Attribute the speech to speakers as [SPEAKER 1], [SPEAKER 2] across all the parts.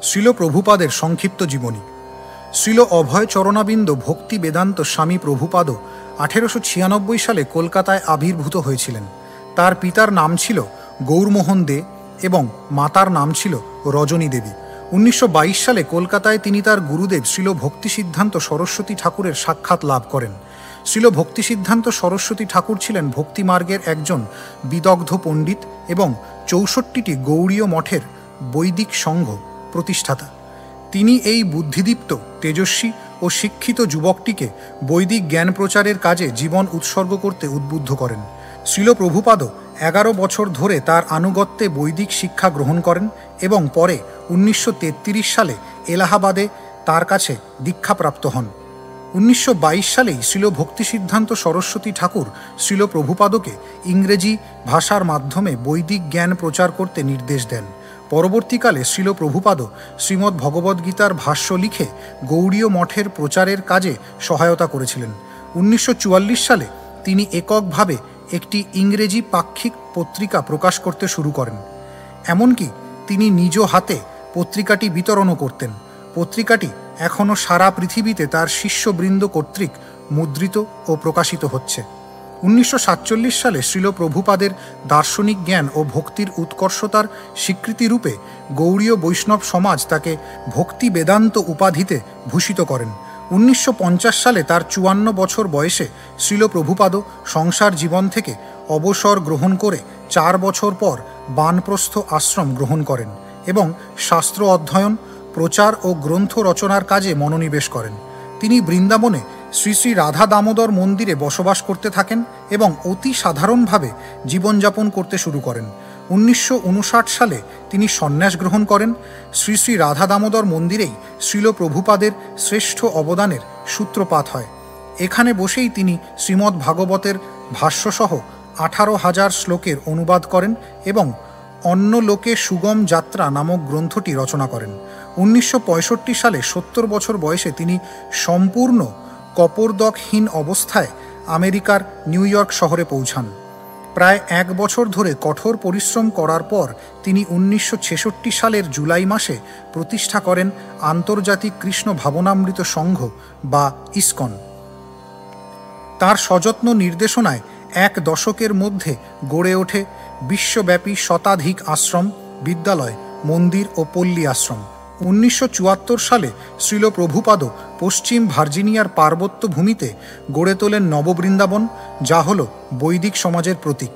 [SPEAKER 1] শ্রীল প্রভুপাদের সংক্ষিপ্ত জীবনী। শ্রীল অভয় চরণাবিন্দ ভক্তি বেদান্ত স্বামী প্রভুপাদ 1896 সালে কলকাতায় আবির্ভূত হয়েছিলেন। তার পিতার নাম ছিল গৌরমোহন দে এবং মাতার নাম ছিল রজনী দেবী। 1922 সালে কলকাতায় তিনি তার গুরুদেব শ্রীল ভক্তিসিদ্ধান্ত সরস্বতী ঠাকুরের সাক্ষাৎ লাভ করেন। শ্রীল ভক্তিসিদ্ধান্ত সরস্বতী ঠাকুর ছিলেন ভক্তিমার্গের একজন বিদগ্ধ পণ্ডিত এবং 64টি গৌড়ীয় মঠের বৈদিক সংঘ প্রতিষ্ঠাতা। তিনি এই বুদ্ধিদীপ্ত, তেজস্বী ও শিক্ষিত যুবকটিকে বৈদিক জ্ঞান প্রচারের কাজে জীবন উৎসর্গ করতে উদ্বুদ্ধ করেন। শ্রীল প্রভুপাদ 11 বছর ধরে তার আনুগত্যে বৈদিক শিক্ষা গ্রহণ করেন এবং পরে 1933 সালে এলাহাবাদে তার কাছে দীক্ষাপ্রাপ্ত হন। 1922 সালেই শ্রীল ভক্তিসিদ্ধান্ত সরস্বতী ঠাকুর শ্রীল প্রভুপাদকে ইংরেজি ভাষার মাধ্যমে বৈদিক জ্ঞান প্রচার করতে নির্দেশ দেন। পরবর্তীকালে শ্রীল প্রভুপাদ শ্রীমদ্ ভগবদ্গীতার ভাষ্য লিখে গৌড়ীয় মঠের প্রচারের কাজে সহায়তা করেছিলেন। 1944 সালে তিনি এককভাবে একটি ইংরেজি পাক্ষিক পত্রিকা প্রকাশ করতে শুরু করেন। এমনকি তিনি নিজ হাতে পত্রিকাটি বিতরণও করতেন। পত্রিকাটি এখনও সারা পৃথিবীতে তার শিষ্যবৃন্দ কর্তৃক মুদ্রিত ও প্রকাশিত হচ্ছে। 1947 সালে শ্রীল প্রভুপাদের দার্শনিক জ্ঞান ও ভক্তির উৎকর্ষতার স্বীকৃতিরূপে গৌড়ীয় বৈষ্ণব সমাজ তাকে ভক্তি বেদান্ত উপাধিতে ভূষিত করেন। 1950 সালে তার 54 বছর বয়সে শ্রীল প্রভুপাদ সংসার জীবন থেকে অবসর গ্রহণ করে 4 বছর পর বানপ্রস্থ আশ্রম গ্রহণ করেন এবং শাস্ত্র অধ্যয়ন, প্রচার ও গ্রন্থ রচনার কাজে মনোনিবেশ করেন। তিনি বৃন্দাবনে শ্রী শ্রী রাধা দামোদর মন্দিরে বসবাস করতে থাকেন এবং অতি সাধারণভাবে জীবনযাপন করতে শুরু করেন। 1959 সালে তিনি সন্ন্যাস গ্রহণ করেন। শ্রী শ্রী রাধা দামোদর মন্দিরেই শ্রীল প্রভুপাদের শ্রেষ্ঠ অবদানের সূত্রপাত হয়। এখানে বসেই তিনি শ্রীমদ্ ভাগবতের ভাষ্যসহ 18,000 শ্লোকের অনুবাদ করেন এবং অন্য লোকে সুগম যাত্রা নামক গ্রন্থটি রচনা করেন। 1965 সালে 70 বছর বয়সে তিনি সম্পূর্ণ কপোর্দকহীন অবস্থায় আমেরিকার নিউ ইয়র্ক শহরে পৌঁছান। প্রায় 1 বছর ধরে কঠোর পরিশ্রম করার পর তিনি 1966 সালের জুলাই মাসে প্রতিষ্ঠা করেন আন্তর্জাতিক কৃষ্ণ ভাবনামৃত সংঘ বা ইসকন। তার সযত্ন নির্দেশনায় 1 দশকের মধ্যে গড়ে ওঠে বিশ্বব্যাপী শতাধিক আশ্রম, বিদ্যালয়, মন্দির ও পল্লী আশ্রম। 1974 সালে শ্রীল প্রভুপাদ পশ্চিম ভার্জিনিয়ার পার্বত্য ভূমিতে গড়ে তোলেন নববৃন্দাবন, যা হল বৈদিক সমাজের প্রতীক।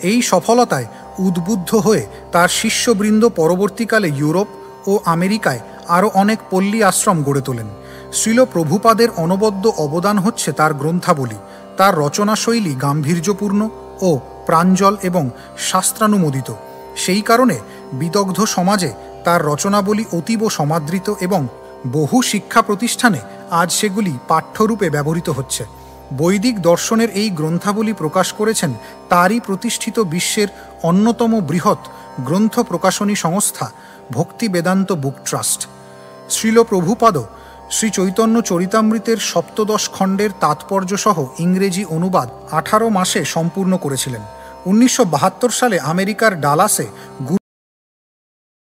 [SPEAKER 1] এই সফলতায় উদ্বুদ্ধ হয়ে তার শিষ্যবৃন্দ পরবর্তীকালে ইউরোপ ও আমেরিকায় আরও অনেক পল্লী আশ্রম গড়ে তোলেন। শ্রীল প্রভুপাদের অনবদ্য অবদান হচ্ছে তার গ্রন্থাবলী। তার রচনাশৈলী গাম্ভীর্যপূর্ণ ও প্রাঞ্জল এবং শাস্ত্রানুমোদিত। সেই কারণে বিদগ্ধ সমাজে তার রচনাবলী অতীব সমাদৃত এবং বহু শিক্ষা প্রতিষ্ঠানে আজ সেগুলি পাঠ্যরূপে ব্যবহৃত হচ্ছে। বৈদিক দর্শনের এই গ্রন্থাবলী প্রকাশ করেছেন তারই প্রতিষ্ঠিত বিশ্বের অন্যতম বৃহৎ গ্রন্থ প্রকাশনী সংস্থা ভক্তি বেদান্ত বুক ট্রাস্ট। শ্রীল প্রভুপাদ শ্রী চৈতন্য চরিতামৃতের 17 খণ্ডের তাৎপর্যসহ ইংরেজি অনুবাদ 18 মাসে সম্পূর্ণ করেছিলেন। 1972 সালে আমেরিকার ডালাসে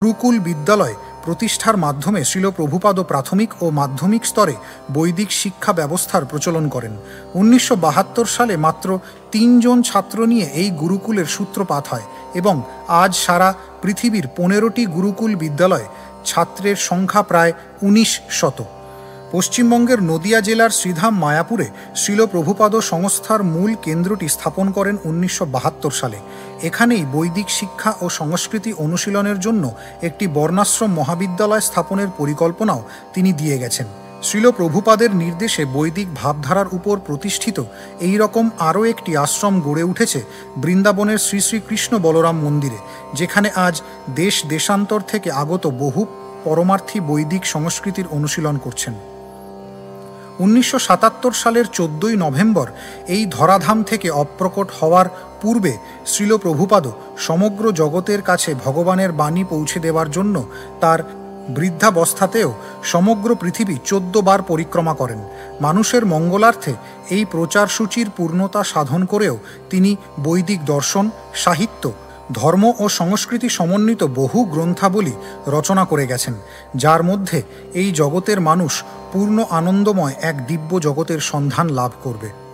[SPEAKER 1] গুরুকুল বিদ্যালয় প্রতিষ্ঠার মাধ্যমে শ্রীল প্রভুপাদ প্রাথমিক ও মাধ্যমিক স্তরে বৈদিক শিক্ষা ব্যবস্থার প্রচলন করেন। 1972 সালে মাত্র 3 জন ছাত্র নিয়ে এই গুরুকুলের সূত্রপাত হয় এবং আজ সারা পৃথিবীর 15টি গুরুকুল বিদ্যালয় ছাত্রের সংখ্যা প্রায় 1900। পশ্চিমবঙ্গের নদিয়া জেলার শ্রীধাম মায়াপুরে শ্রীল প্রভুপাদ সংস্থার মূল কেন্দ্রটি স্থাপন করেন 1972 সালে। এখানেই বৈদিক শিক্ষা ও সংস্কৃতি অনুশীলনের জন্য একটি বর্ণাশ্রম মহাবিদ্যালয় স্থাপনের পরিকল্পনাও তিনি দিয়ে গেছেন। শ্রীল প্রভুপাদের নির্দেশে বৈদিক ভাবধারার উপর প্রতিষ্ঠিত এই রকম আরও একটি আশ্রম গড়ে উঠেছে বৃন্দাবনের শ্রী শ্রী কৃষ্ণ বলরাম মন্দিরে, যেখানে আজ দেশ দেশান্তর থেকে আগত বহু পরমার্থী বৈদিক সংস্কৃতির অনুশীলন করছেন। 1977 সালের 14 নভেম্বর এই ধরাধাম থেকে অপ্রকট হওয়ার পূর্বে শ্রীল প্রভুপাদ সমগ্র জগতের কাছে ভগবানের বাণী পৌঁছে দেওয়ার জন্য তার বৃদ্ধাবস্থাতেও সমগ্র পৃথিবী 14 বার পরিক্রমা করেন। মানুষের মঙ্গলার্থে এই প্রচার সূচির পূর্ণতা সাধন করেও তিনি বৈদিক দর্শন, সাহিত্য, ধর্ম ও সংস্কৃতি সমন্বিত বহু গ্রন্থাবলী রচনা করে গেছেন, যার মধ্যে এই জগতের মানুষ পূর্ণ আনন্দময় এক দিব্য জগতের সন্ধান লাভ করবে।